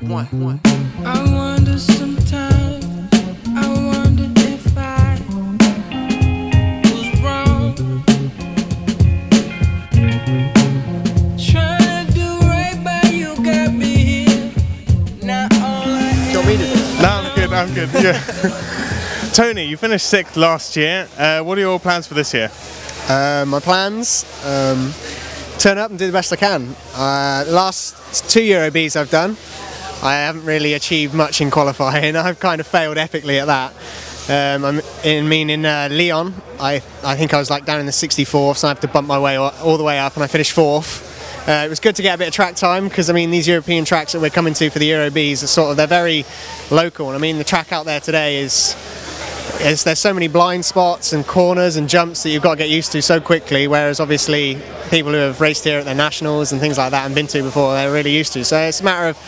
I wonder sometimes, I wonder if I was wrong. Trying to do right by you, got me here. Now all I Do you want me to do it? No, I'm good, yeah. Tony, you finished 6th last year. What are your plans for this year? My plans, turn up and do the best I can. Last 2 Euro Bs I've done, I haven't really achieved much in qualifying. I've kind of failed epically at that. In Lyon, I think I was like down in the 64th, so I have to bump my way all the way up, and I finished 4th. It was good to get a bit of track time, because I mean these European tracks that we're coming to for the Euro Bs are sort of, they're very local, and I mean the track out there today is there's so many blind spots and corners and jumps that you've got to get used to so quickly, whereas obviously people who have raced here at their nationals and things like that and been to before, they're really used to. So it's a matter of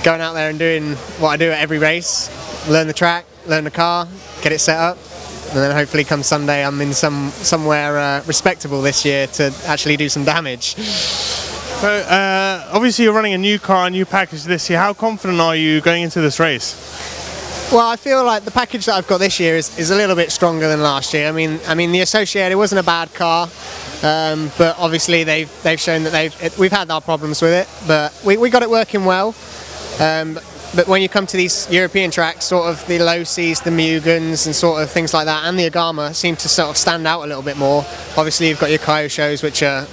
going out there and doing what I do at every race, learn the track, learn the car, get it set up, and then hopefully come Sunday I'm in somewhere respectable this year to actually do some damage. So, obviously you're running a new car, a new package this year. How confident are you going into this race? Well, I feel like the package that I've got this year is a little bit stronger than last year. I mean the Associated wasn't a bad car, but obviously they've shown that we've had our problems with it, but we got it working well. But when you come to these European tracks, sort of the low Cs, the Mugans and sort of things like that, and the Agama seem to sort of stand out a little bit more. Obviously you've got your Kyosho's, which are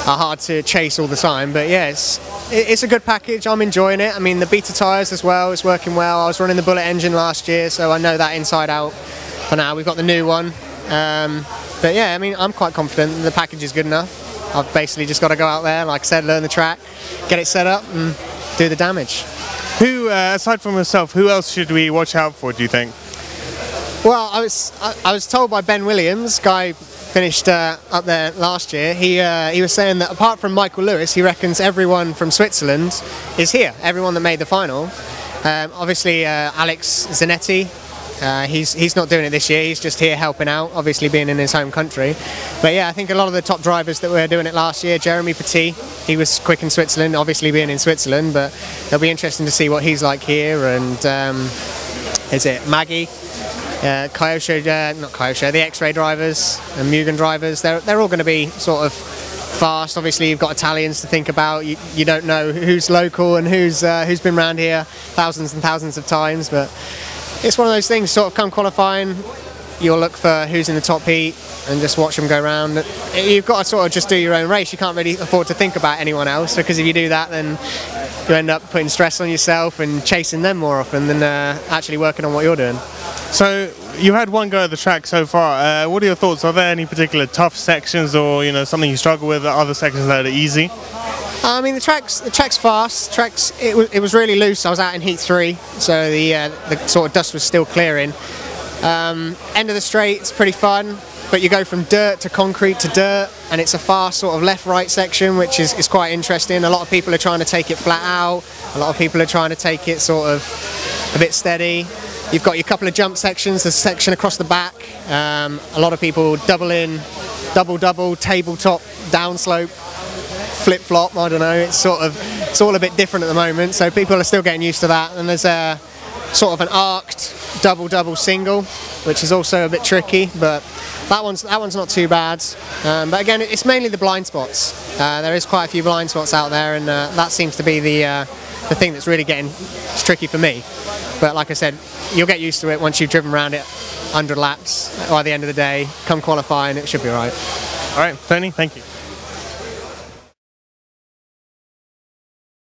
hard to chase all the time, but yeah, it's a good package. I'm enjoying it. I mean the Beta tyres as well, it's working well. I was running the Bullet engine last year, so I know that inside out for now. We've got the new one, but yeah, I mean I'm quite confident the package is good enough. I've basically just got to go out there, like I said, learn the track, get it set up and do the damage. Who, aside from yourself, who else should we watch out for, do you think? Well, I was told by Ben Williams, guy finished up there last year, he was saying that apart from Michael Lewis, he reckons everyone from Switzerland is here, everyone that made the final. Obviously Alex Zanetti, he's not doing it this year, he's just here helping out, obviously being in his home country. But yeah, I think a lot of the top drivers that were doing it last year, Jeremy Petit, he was quick in Switzerland, obviously being in Switzerland, but it'll be interesting to see what he's like here. And is it Maggie? Kyosho, not Kyosho, the X-Ray drivers and Mugen drivers, they're all going to be sort of fast. Obviously you've got Italians to think about, you don't know who's local and who's been around here thousands and thousands of times, but it's one of those things, sort of come qualifying, you'll look for who's in the top heat and just watch them go around. You've got to sort of just do your own race, you can't really afford to think about anyone else, because if you do that then you end up putting stress on yourself and chasing them more often than actually working on what you're doing. So you had one go at the track so far. What are your thoughts? Are there any particular tough sections, or something you struggle with, other sections that are easy? I mean the track's fast. It was really loose. I was out in heat 3, so the sort of dust was still clearing. End of the straight, it's pretty fun, but you go from dirt to concrete to dirt, and it's a fast sort of left-right section, which is quite interesting. A lot of people are trying to take it flat out. A lot of people are trying to take it sort of a bit steady. You've got your couple of jump sections, there's a section across the back. A lot of people double in, double, tabletop, downslope, flip-flop, I don't know. It's all a bit different at the moment, so people are still getting used to that. And there's a sort of an arced double single, which is also a bit tricky, but that one's not too bad. But again, it's mainly the blind spots. There is quite a few blind spots out there, and that seems to be the thing that's really getting tricky for me. But like I said, you'll get used to it once you've driven around it 100 laps. By the end of the day, come qualifying, it should be alright. Alright, Tony, thank you.